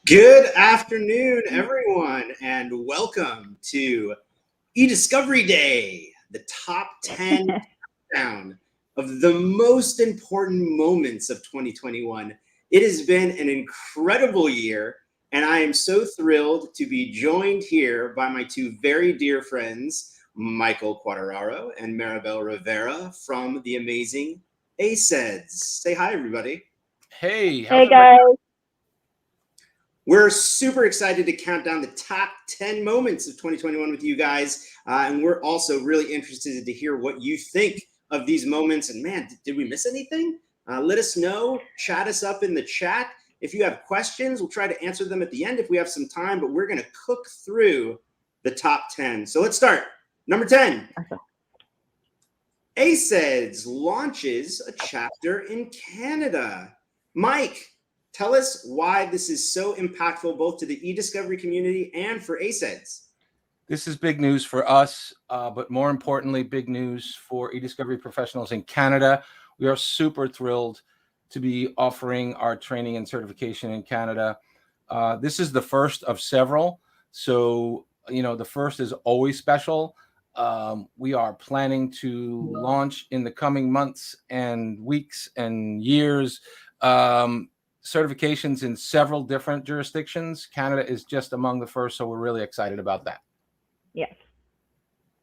Good afternoon, everyone, and welcome to eDiscovery Day, the top 10 countdown of the most important moments of 2021. It has been an incredible year, and I am so thrilled to be joined here by my two very dear friends, Michael Quadraro and Maribel Rivera from the amazing ACEDS. Say hi, everybody. Hey, how's Hey everybody? guys. We're super excited to count down the top 10 moments of 2021 with you guys. And we're also really interested to hear what you think of these moments. And man, did we miss anything? Let us know. Chat us up in the chat. If you have questions, we'll try to answer them at the end if we have some time. But we're going to cook through the top 10. So let's start. Number 10. ACEDS launches a chapter in Canada. Mike, tell us why this is so impactful both to the eDiscovery community and for ACEDS. This is big news for us, but more importantly, big news for eDiscovery professionals in Canada. We are super thrilled to be offering our training and certification in Canada. This is the first of several. So, the first is always special. We are planning to launch in the coming months and weeks and years certifications in several different jurisdictions. Canada is just among the first, so we're really excited about that. Yes.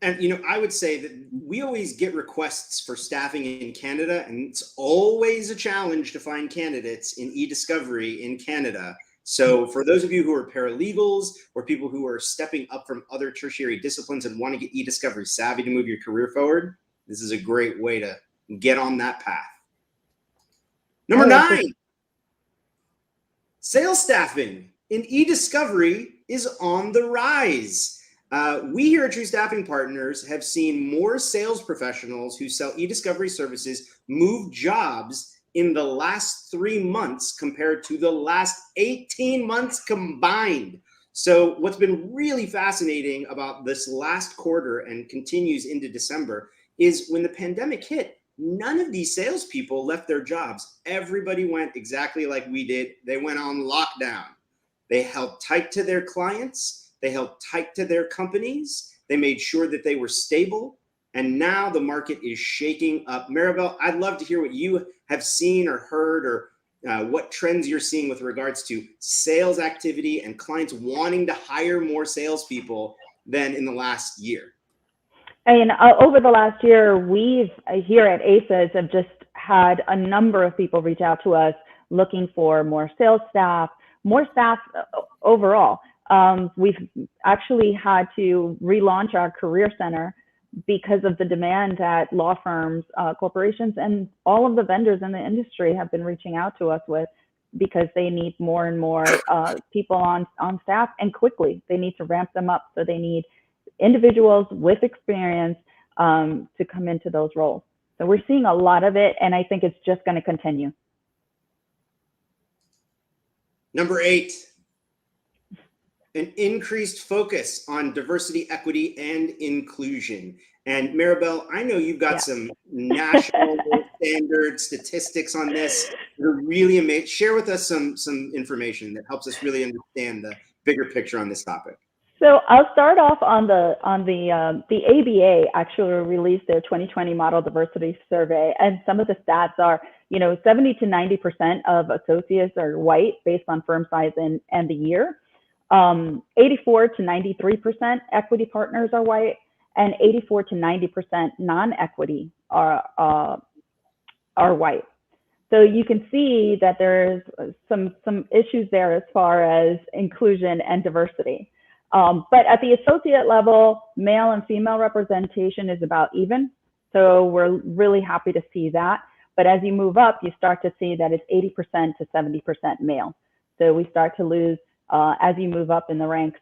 And, I would say that we always get requests for staffing in Canada, and it's always a challenge to find candidates in eDiscovery in Canada. So for those of you who are paralegals or people who are stepping up from other tertiary disciplines and want to get eDiscovery savvy to move your career forward, this is a great way to get on that path. Number 9, sales staffing in eDiscovery is on the rise. We here at True Staffing Partners have seen more sales professionals who sell eDiscovery services move jobs in the last 3 months compared to the last 18 months combined. So what's been really fascinating about this last quarter and continues into December is when the pandemic hit, none of these salespeople left their jobs. Everybody went exactly like we did. They went on lockdown. They held tight to their clients. They held tight to their companies. They made sure that they were stable. And now the market is shaking up. Maribel, I'd love to hear what you have seen or heard, or what trends you're seeing with regards to sales activity and clients wanting to hire more salespeople than in the last year. And over the last year, we've here at ACEDS have just had a number of people reach out to us looking for more sales staff, more staff overall. We've actually had to relaunch our career center because of the demand at law firms, corporations, and all of the vendors in the industry have been reaching out to us because they need more and more people on staff, and quickly. They need to ramp them up, so they need individuals with experience to come into those roles. So we're seeing a lot of it, and I think it's just going to continue. Number 8, an increased focus on diversity, equity, and inclusion. And Maribel, I know you've got some national standard statistics on this. They're really amazing. Share with us some information that helps us really understand the bigger picture on this topic. So I'll start off on the ABA actually released their 2020 Model Diversity Survey, and some of the stats are, 70 to 90% of associates are white based on firm size and the year. 84 to 93% equity partners are white, and 84 to 90% non-equity are white. So you can see that there's some issues there as far as inclusion and diversity. But at the associate level, male and female representation is about even. So we're really happy to see that. But as you move up, you start to see that it's 80% to 70% male. So we start to lose as you move up in the ranks,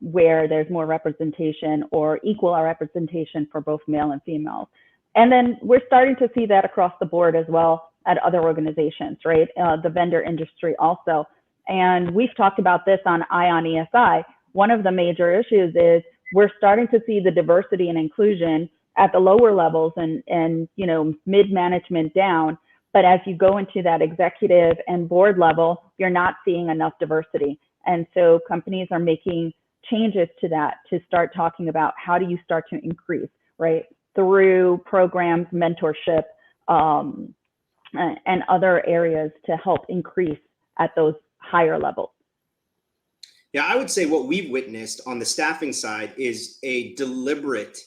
where there's more representation or equal representation for both male and females. And then we're starting to see that across the board as well at other organizations, right? The vendor industry also. And we've talked about this on ION ESI. One of the major issues is we're starting to see the diversity and inclusion at the lower levels and mid-management down, But as you go into that executive and board level, you're not seeing enough diversity. And so companies are making changes to that to start talking about how do you start to increase, right? Through programs, mentorship, and other areas to help increase at those higher levels. Yeah, I would say what we've witnessed on the staffing side is a deliberate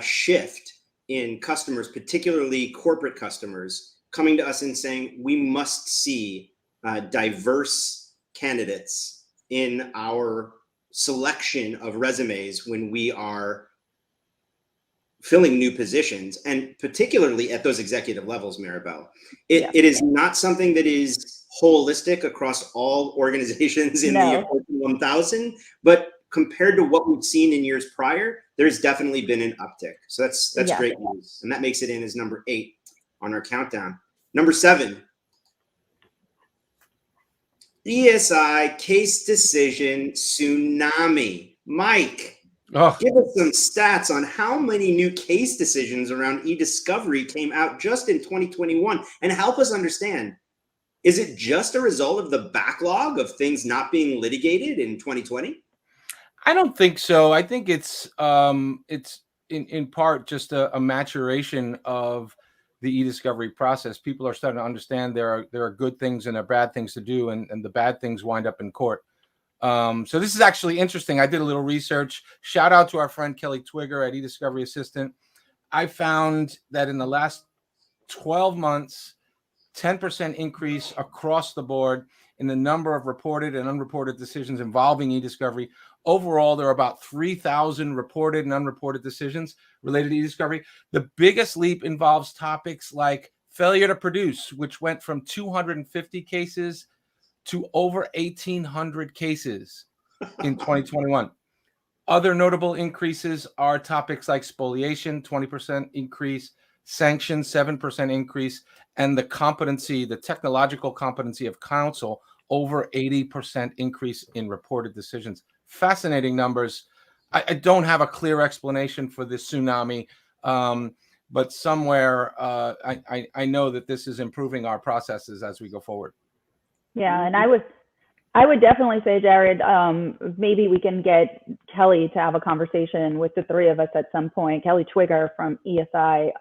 shift in customers, particularly corporate customers, coming to us and saying, we must see diverse candidates in our selection of resumes when we are filling new positions, and particularly at those executive levels, Maribel. It is not something that is holistic across all organizations in the Fortune 1000, but compared to what we've seen in years prior, there's definitely been an uptick. So that's great news. And that makes it in as number 8 on our countdown. Number 7, ESI case decision tsunami. Mike, give us some stats on how many new case decisions around e-discovery came out just in 2021, and help us understand, is it just a result of the backlog of things not being litigated in 2020? I don't think so. I think it's in part just a maturation of the e-discovery process. People are starting to understand there are good things and there are bad things to do, and the bad things wind up in court. So this is actually interesting. I did a little research. Shout out to our friend Kelly Twigger at eDiscovery Assistant. I found that in the last 12 months, 10% increase across the board in the number of reported and unreported decisions involving e-discovery. Overall, there are about 3,000 reported and unreported decisions related to e-discovery. The biggest leap involves topics like failure to produce, which went from 250 cases to over 1,800 cases in 2021. Other notable increases are topics like spoliation, 20% increase, sanctions, 7% increase, and the technological competency of counsel, over 80% increase in reported decisions. Fascinating numbers. I don't have a clear explanation for this tsunami, but somewhere I know that this is improving our processes as we go forward. Yeah, and I would definitely say, Jared, maybe we can get Kelly to have a conversation with the three of us at some point. Kelly Twigger from ESI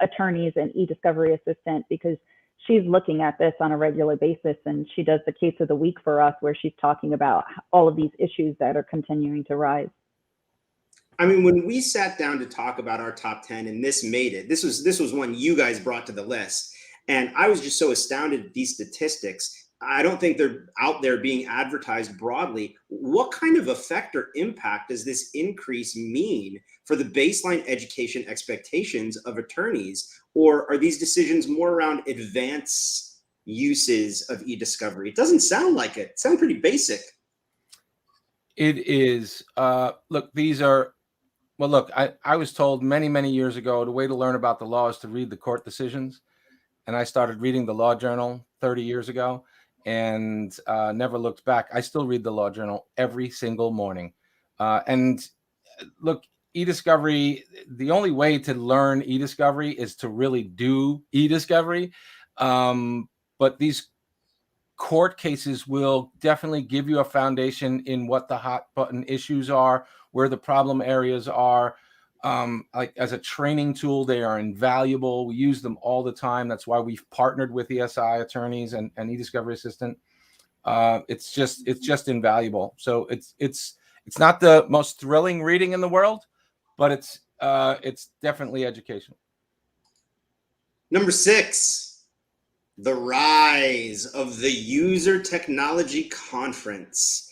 Attorneys and eDiscovery Assistant, because she's looking at this on a regular basis, and she does the case of the week for us, where she's talking about all of these issues that are continuing to rise. I mean, when we sat down to talk about our top 10, and this made it, this was one you guys brought to the list, and I was just so astounded at these statistics. I don't think they're out there being advertised broadly. What kind of effect or impact does this increase mean for the baseline education expectations of attorneys? Or are these decisions more around advanced uses of e-discovery? It doesn't sound like it. It sounds pretty basic. It is. Look, I was told many, many years ago, the way to learn about the law is to read the court decisions. And I started reading the Law Journal 30 years ago and never looked back. I still read the Law Journal every single morning. And look, e-discovery, the only way to learn e-discovery is to really do e-discovery. But these court cases will definitely give you a foundation in what the hot button issues are, where the problem areas are. Like as a training tool, they are invaluable. We use them all the time. That's why we've partnered with ESI Attorneys and eDiscovery Assistant. It's just invaluable. So it's not the most thrilling reading in the world, but it's definitely educational. Number 6, the rise of the User Technology Conference.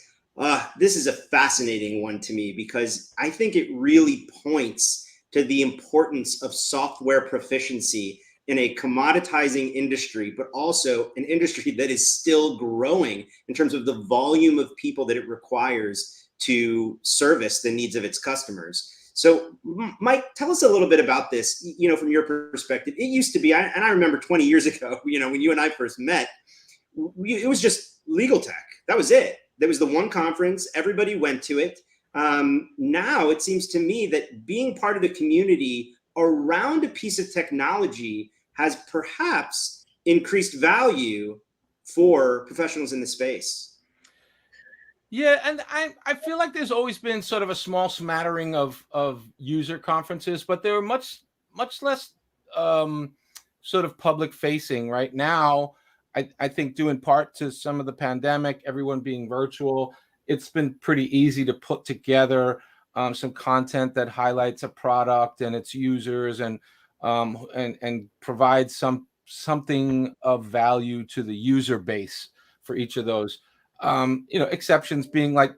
This is a fascinating one to me because I think it really points to the importance of software proficiency in a commoditizing industry, but also an industry that is still growing in terms of the volume of people that it requires to service the needs of its customers. So, Mike, tell us a little bit about this, from your perspective. It used to be, and I remember 20 years ago, when you and I first met, it was just legal tech. That was it. There was the one conference, everybody went to it. Now it seems to me that being part of the community around a piece of technology has perhaps increased value for professionals in the space. Yeah, and I feel like there's always been sort of a small smattering of user conferences, but they're much less sort of public facing right now. I think due in part to some of the pandemic, everyone being virtual, it's been pretty easy to put together some content that highlights a product and its users and provide something of value to the user base for each of those. Exceptions being like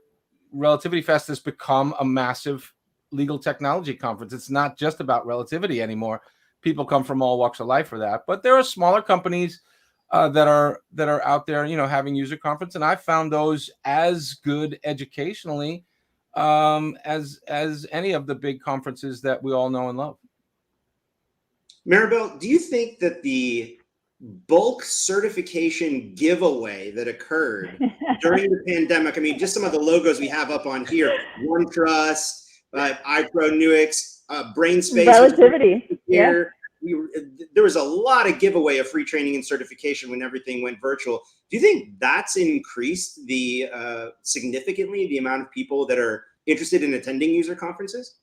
Relativity Fest has become a massive legal technology conference. It's not just about relativity anymore. People come from all walks of life for that, but there are smaller companies that are out there, having user conference, and I found those as good educationally as any of the big conferences that we all know and love. Maribel, do you think that the bulk certification giveaway that occurred during the pandemic, I mean, just some of the logos we have up on here, OneTrust, iPro, Nuix, BrainSpace, Relativity, here. There was a lot of giveaway of free training and certification when everything went virtual. Do you think that's increased significantly the amount of people that are interested in attending user conferences?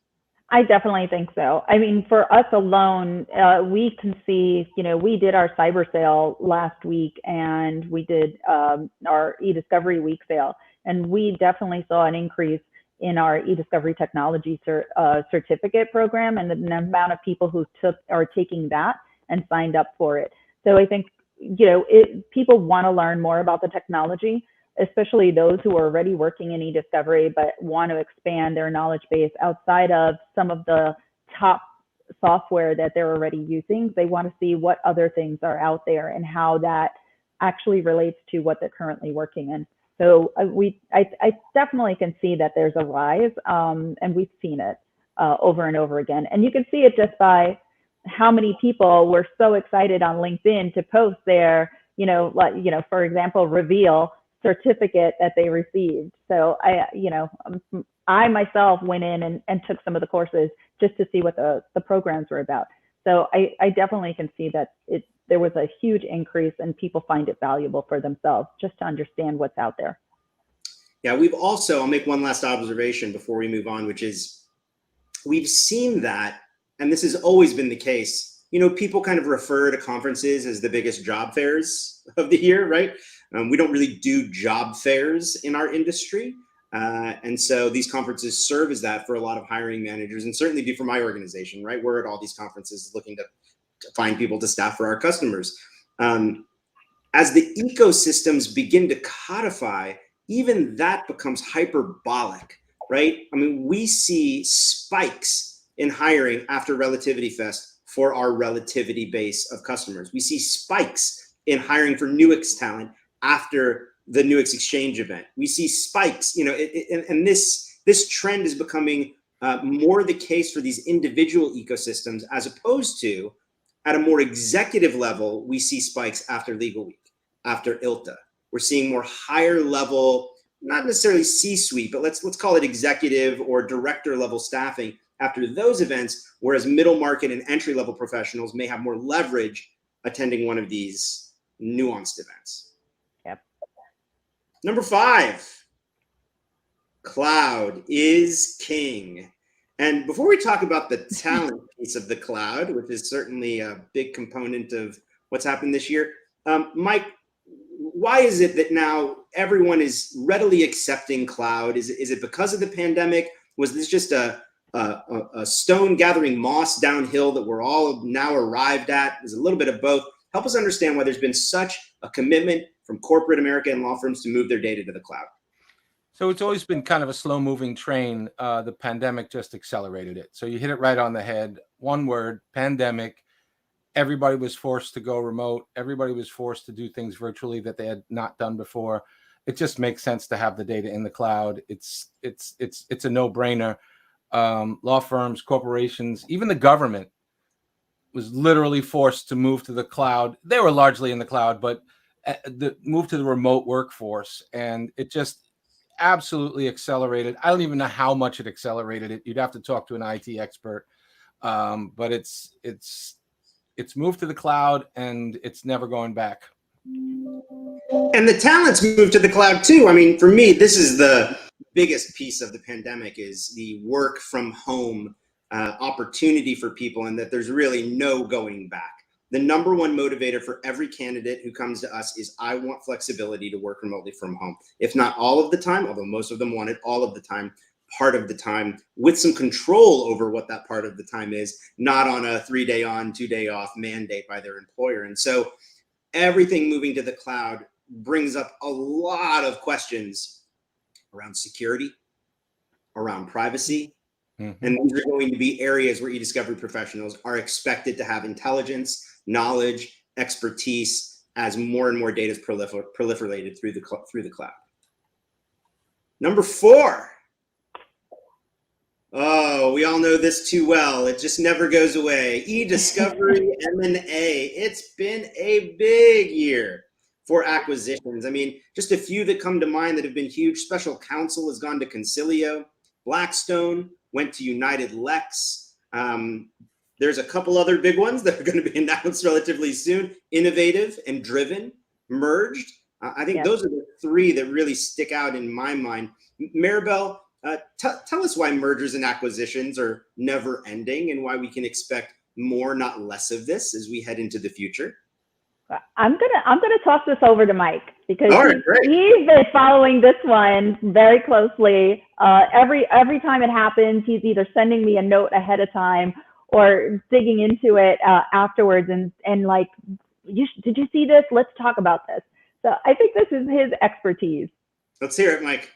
I definitely think so. I mean, for us alone, we can see, we did our cyber sale last week and we did our eDiscovery week sale, and we definitely saw an increase in our eDiscovery technology certificate program and the amount of people who are taking that and signed up for it. So I think, people want to learn more about the technology, especially those who are already working in eDiscovery but want to expand their knowledge base outside of some of the top software that they're already using. They want to see what other things are out there and how that actually relates to what they're currently working in. So I definitely can see that there's a rise, and we've seen it over and over again. And you can see it just by how many people were so excited on LinkedIn to post their, for example, reveal certificate that they received. So I myself went in and took some of the courses just to see what the programs were about. So I definitely can see that there was a huge increase and people find it valuable for themselves just to understand what's out there. Yeah, I'll make one last observation before we move on, which is we've seen that, and this has always been the case, people kind of refer to conferences as the biggest job fairs of the year, right? We don't really do job fairs in our industry. And so these conferences serve as that for a lot of hiring managers, and certainly do for my organization, right? We're at all these conferences looking to find people to staff for our customers. As the ecosystems begin to codify, even that becomes hyperbolic, right? I mean, we see spikes in hiring after Relativity Fest for our relativity base of customers. We see spikes in hiring for Nuix talent after the Nuix Exchange event. We see spikes, and this trend is becoming more the case for these individual ecosystems, as opposed to at a more executive level. We see spikes after Legal Week, after ILTA. We're seeing more higher level, not necessarily C-suite, but let's call it executive or director level staffing after those events, whereas middle market and entry level professionals may have more leverage attending one of these nuanced events. Yep. Number 5, cloud is king. And before we talk about the talent piece of the cloud, which is certainly a big component of what's happened this year, Mike, why is it that now everyone is readily accepting cloud? Is it because of the pandemic? Was this just a stone gathering moss downhill that we're all now arrived at? There's a little bit of both. Help us understand why there's been such a commitment from corporate America and law firms to move their data to the cloud. So it's always been kind of a slow moving train. The pandemic just accelerated it. So you hit it right on the head. One word, pandemic. Everybody was forced to go remote. Everybody was forced to do things virtually that they had not done before. It just makes sense to have the data in the cloud. It's a no-brainer. Law firms, corporations, even the government was literally forced to move to the cloud. They were largely in the cloud, but the move to the remote workforce, and it just absolutely accelerated. I don't even know how much it accelerated it. You'd have to talk to an IT expert, but it's it's moved to the cloud and it's never going back. And the talent's moved to the cloud too. I mean, for me, this is the biggest piece of the pandemic, is the work from home opportunity for people, and that there's really no going back. The number one motivator for every candidate who comes to us is, I want flexibility to work remotely from home. If not all of the time, although most of them want it all of the time, part of the time, with some control over what that part of the time is, not on a 3-day on, 2-day off mandate by their employer. And so everything moving to the cloud brings up a lot of questions around security, around privacy. Mm-hmm. And these are going to be areas where e-discovery professionals are expected to have intelligence, knowledge, expertise, as more and more data is proliferated through the cloud. Number 4. Oh, we all know this too well. It just never goes away. E-discovery M&A. It's been a big year for acquisitions. I mean, just a few that come to mind that have been huge. Special counsel has gone to Concilio. Blackstone went to United Lex. There's a couple other big ones that are going to be announced relatively soon. Innovative and Driven merged. I think those are the 3 that really stick out in my mind. Maribel, tell us why mergers and acquisitions are never ending, and why we can expect more, not less, of this as we head into the future. I'm gonna toss this over to Mike, because he's been following this one very closely. Every time it happens, he's either sending me a note ahead of time or digging into it afterwards, and like, did you see this? Let's talk about this. So I think this is his expertise. Let's hear it, Mike.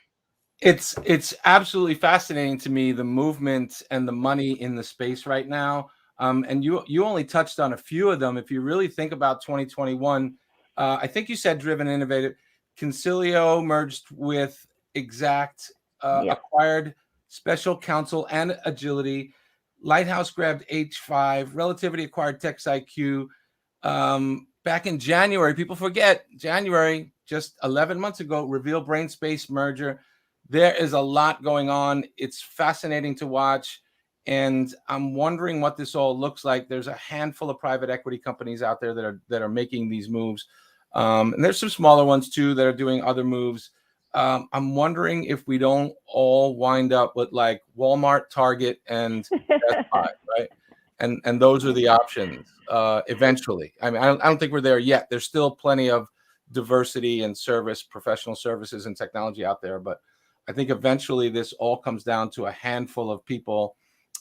It's absolutely fascinating to me, the movement and the money in the space right now. And you only touched on a few of them. If you really think about 2021, I think you said Driven Innovative. Concilio merged with Exact, acquired Special Counsel and Agility. Lighthouse grabbed H5. Relativity acquired TextIQ. Back in January, people forget, January, just 11 months ago, Reveal BrainSpace merger. There is a lot going on. It's fascinating to watch. And I'm wondering what this all looks like. There's a handful of private equity companies out there that are making these moves. And there's some smaller ones too that are doing other moves. I'm wondering if we don't all wind up with like Walmart, Target, and Best Buy, right? And those are the options eventually. I mean, I don't think we're there yet. There's still plenty of diversity and professional services and technology out there. But I think eventually this all comes down to a handful of people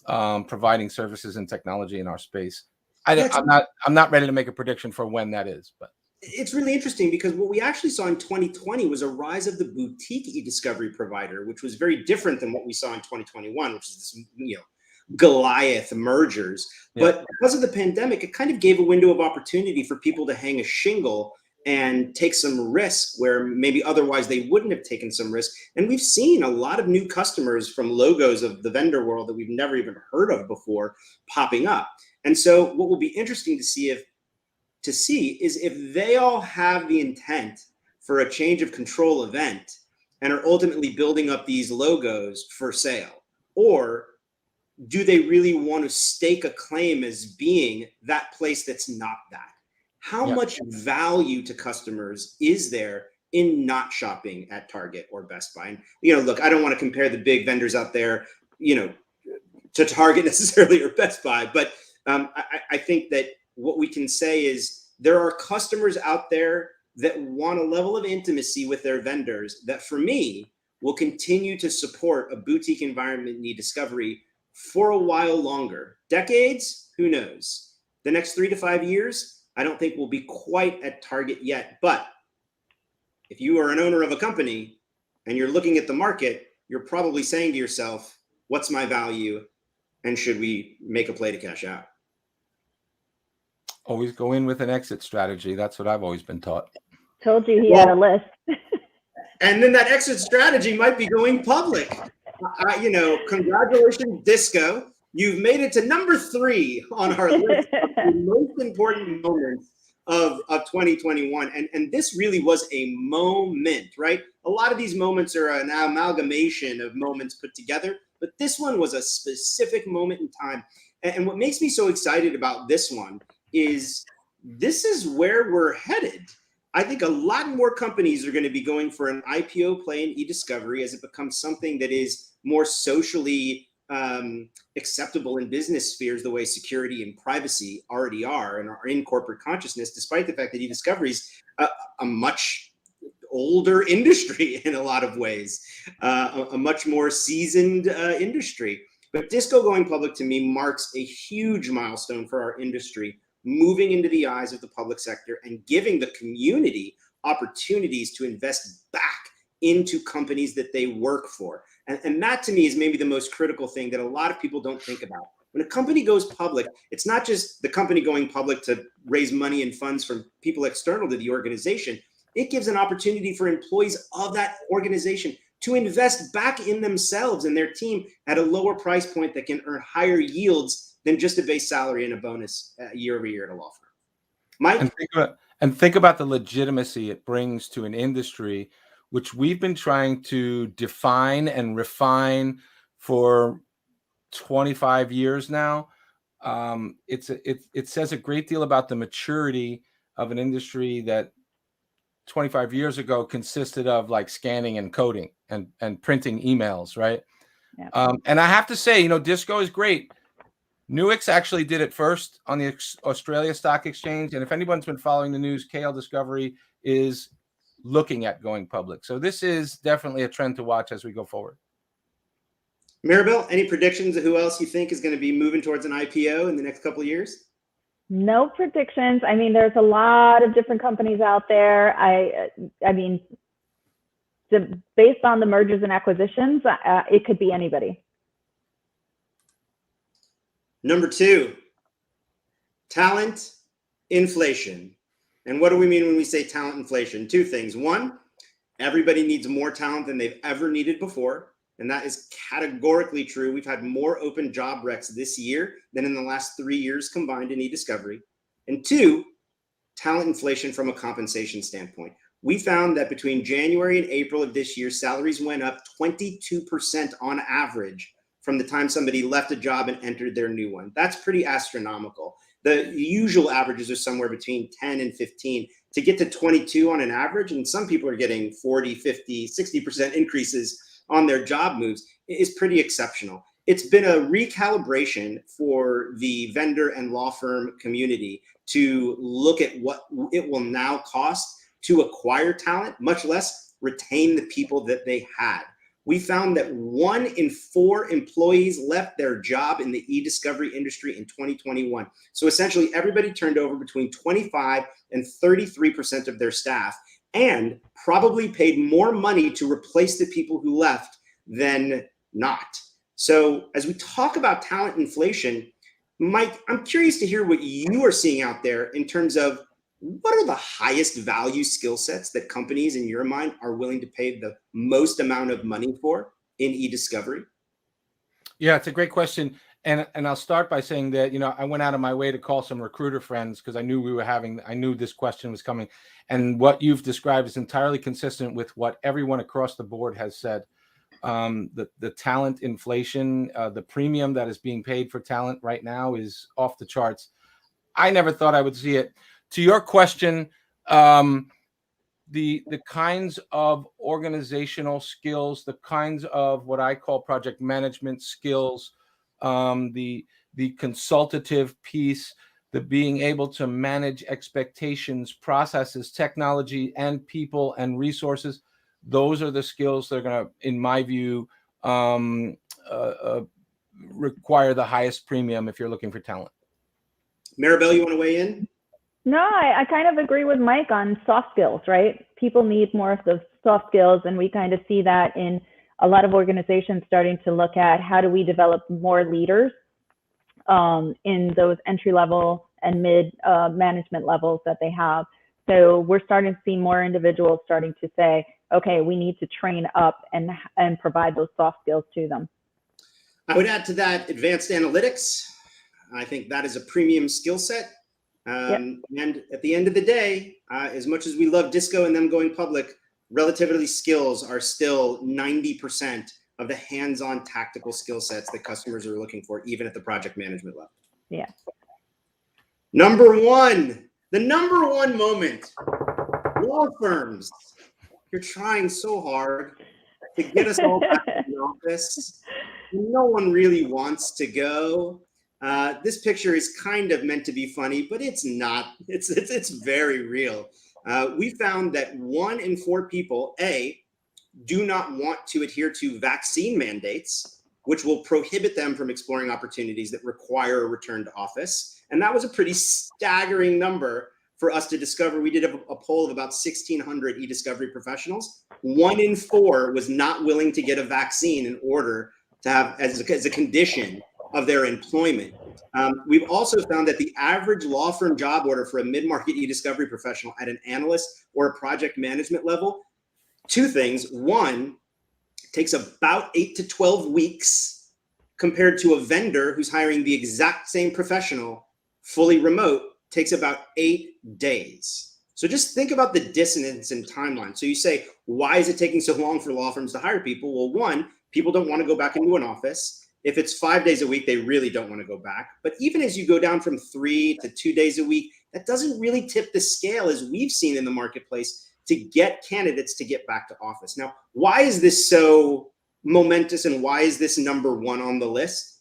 providing services and technology in our space. I'm not ready to make a prediction for when that is, but it's really interesting, because what we actually saw in 2020 was a rise of the boutique e-discovery provider, which was very different than what we saw in 2021, which is this, Goliath mergers. But because of the pandemic, it kind of gave a window of opportunity for people to hang a shingle and take some risk where maybe otherwise they wouldn't have taken some risk. And we've seen a lot of new customers from logos of the vendor world that we've never even heard of before popping up. And so what will be interesting to see is if they all have the intent for a change of control event and are ultimately building up these logos for sale, or do they really want to stake a claim as being that place that's not that? How much value to customers is there in not shopping at Target or Best Buy? And, look, I don't want to compare the big vendors out there, to Target necessarily or Best Buy, but I think that what we can say is there are customers out there that want a level of intimacy with their vendors that, for me, will continue to support a boutique environment in e-discovery for a while longer. Decades? Who knows? The next 3 to 5 years, I don't think we'll be quite at Target yet. But if you are an owner of a company and you're looking at the market, you're probably saying to yourself, what's my value? And should we make a play to cash out? Always go in with an exit strategy. That's what I've always been taught. Told you he had a list. And then that exit strategy might be going public. Congratulations, Disco. You've made it to number 3 on our list of the most important moments of 2021. And this really was a moment, right? A lot of these moments are an amalgamation of moments put together, but this one was a specific moment in time. And what makes me so excited about this one is this is where we're headed. I think a lot more companies are going to be going for an IPO play in e-discovery as it becomes something that is more socially acceptable in business spheres, the way security and privacy already are and are in corporate consciousness, despite the fact that e-discovery is a much older industry in a lot of ways, a much more seasoned industry. But Disco going public to me marks a huge milestone for our industry, moving into the eyes of the public sector and giving the community opportunities to invest back into companies that they work for. And that to me is maybe the most critical thing that a lot of people don't think about. When a company goes public, it's not just the company going public to raise money and funds from people external to the organization. It gives an opportunity for employees of that organization to invest back in themselves and their team at a lower price point that can earn higher yields than just a base salary and a bonus year over year at a law firm. Mike? And think about the legitimacy it brings to an industry which we've been trying to define and refine for 25 years now. It says a great deal about the maturity of an industry that 25 years ago consisted of like scanning and coding and printing emails, right? Yeah. And I have to say, Disco is great. Nuix actually did it first on the Australia Stock Exchange. And if anyone's been following the news, KL Discovery is looking at going public. So this is definitely a trend to watch as we go forward. Maribel, any predictions of who else you think is going to be moving towards an IPO in the next couple of years? No predictions. I mean, there's a lot of different companies out there. I mean, based on the mergers and acquisitions, it could be anybody. Number 2, talent inflation. And what do we mean when we say talent inflation? 2 things. 1, everybody needs more talent than they've ever needed before. And that is categorically true. We've had more open job recs this year than in the last 3 years combined in e-discovery. And 2, talent inflation from a compensation standpoint. We found that between January and April of this year, salaries went up 22% on average from the time somebody left a job and entered their new one. That's pretty astronomical. The usual averages are somewhere between 10 and 15. To get to 22 on an average, and some people are getting 40, 50, 60% increases on their job moves, is pretty exceptional. It's been a recalibration for the vendor and law firm community to look at what it will now cost to acquire talent, much less retain the people that they had. We found that 1 in 4 employees left their job in the e-discovery industry in 2021. So essentially everybody turned over between 25 and 33% of their staff, and probably paid more money to replace the people who left than not. So as we talk about talent inflation, Mike, I'm curious to hear what you are seeing out there in terms of what are the highest value skill sets that companies in your mind are willing to pay the most amount of money for in e-discovery? Yeah, it's a great question. And I'll start by saying that, I went out of my way to call some recruiter friends because I knew this question was coming. And what you've described is entirely consistent with what everyone across the board has said. The talent inflation, the premium that is being paid for talent right now is off the charts. I never thought I would see it. To your question, the kinds of organizational skills, the kinds of what I call project management skills, the consultative piece, the being able to manage expectations, processes, technology, and people and resources, those are the skills that are going to, in my view, require the highest premium if you're looking for talent. Maribel, you want to weigh in? No, I kind of agree with Mike on soft skills, right? People need more of those soft skills, and we kind of see that in a lot of organizations starting to look at how do we develop more leaders in those entry level and mid management levels that they have. So we're starting to see more individuals starting to say, okay, we need to train up and provide those soft skills to them. I would add to that advanced analytics. I think that is a premium skill set. And at the end of the day, as much as we love Disco and them going public, relativity skills are still 90% of the hands-on tactical skill sets that customers are looking for, even at the project management level. Yeah. Number one, the number one moment. Law firms, you're trying so hard to get us all back to the office. No one really wants to go. This picture is kind of meant to be funny, but it's not. It's very real. We found that 1 in 4 people, do not want to adhere to vaccine mandates, which will prohibit them from exploring opportunities that require a return to office. And that was a pretty staggering number for us to discover. We did a poll of about 1,600 e-discovery professionals. 1 in 4 was not willing to get a vaccine in order to have as a condition of their employment. We've also found that the average law firm job order for a mid-market e-discovery professional at an analyst or a project management level, 2 things. 1, takes about 8 to 12 weeks compared to a vendor who's hiring the exact same professional fully remote, takes about 8 days. So just think about the dissonance in timeline. So you say, why is it taking so long for law firms to hire people? Well, 1, people don't want to go back into an office. If it's 5 days a week, they really don't want to go back. But even as you go down from 3 to 2 days a week, that doesn't really tip the scale, as we've seen in the marketplace, to get candidates to get back to office. Now, why is this so momentous and why is this number 1 on the list?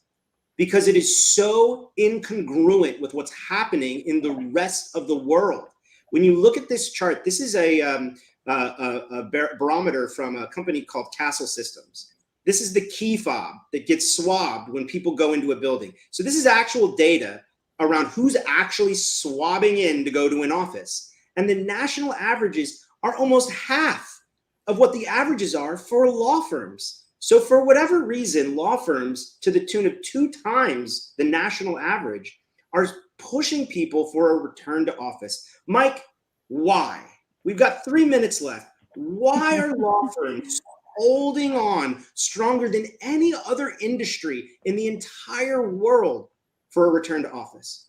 Because it is so incongruent with what's happening in the rest of the world. When you look at this chart, this is a barometer from a company called Castle Systems. This is the key fob that gets swabbed when people go into a building. So this is actual data around who's actually swabbing in to go to an office. And the national averages are almost half of what the averages are for law firms. So for whatever reason, law firms, to the tune of 2 times the national average, are pushing people for a return to office. Mike, why? We've got 3 minutes left. Why are law firms holding on stronger than any other industry in the entire world for a return to office?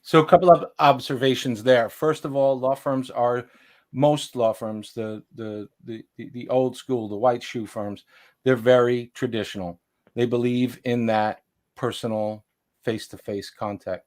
So a couple of observations there. First of all, most law firms, the old school, the white shoe firms, they're very traditional. They believe in that personal face-to-face contact.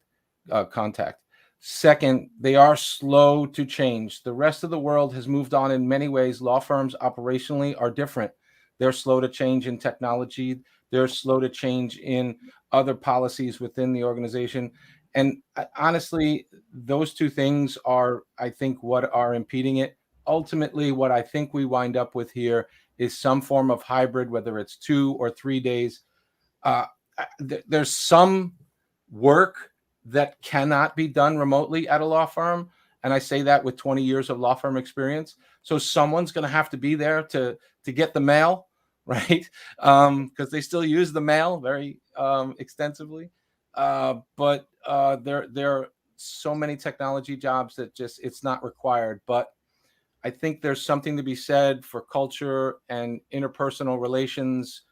Second, they are slow to change. The rest of the world has moved on in many ways. Law firms operationally are different. They're slow to change in technology. They're slow to change in other policies within the organization. And honestly, those 2 things are, I think, what are impeding it. Ultimately, what I think we wind up with here is some form of hybrid, whether it's 2 or 3 days. There's some work that cannot be done remotely at a law firm. And I say that with 20 years of law firm experience. So someone's going to have to be there to get the mail, right? Because they still use the mail very extensively. But there are so many technology jobs that it's not required. But I think there's something to be said for culture and interpersonal relations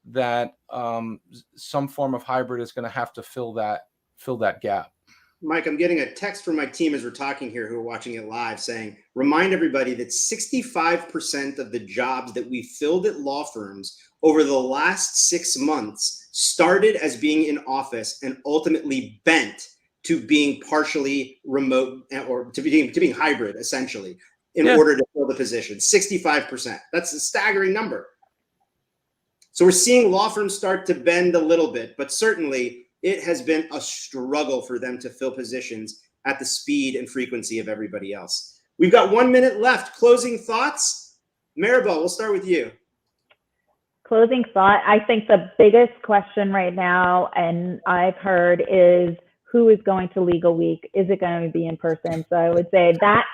that some form of hybrid is going to have to fill that gap. Mike, I'm getting a text from my team as we're talking here who are watching it live saying, remind everybody that 65% of the jobs that we filled at law firms over the last 6 months started as being in office and ultimately bent to being partially remote or to being hybrid, essentially, in order to fill the position. 65%. That's a staggering number. So we're seeing law firms start to bend a little bit, but certainly it has been a struggle for them to fill positions at the speed and frequency of everybody else. We've got 1 minute left. Closing thoughts? Maribel, we'll start with you. Closing thought, I think the biggest question right now, and I've heard, is who is going to Legal Week? Is it going to be in person? So I would say that's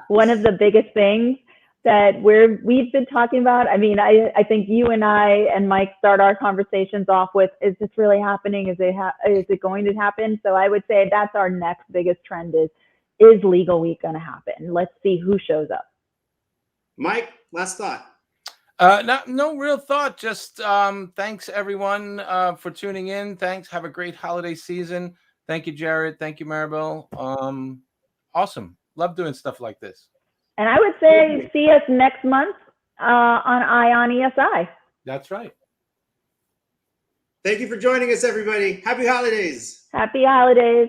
one of the biggest things that we've been talking about. I mean, I think you and I and Mike start our conversations off with, is this really happening? Is it going to happen? So I would say that's our next biggest trend is Legal Week going to happen? Let's see who shows up. Mike, last thought. No real thought. Just thanks everyone for tuning in. Thanks. Have a great holiday season. Thank you, Jared. Thank you, Maribel. Awesome. Love doing stuff like this. And I would say see us next month on ION ESI. That's right. Thank you for joining us, everybody. Happy holidays. Happy holidays.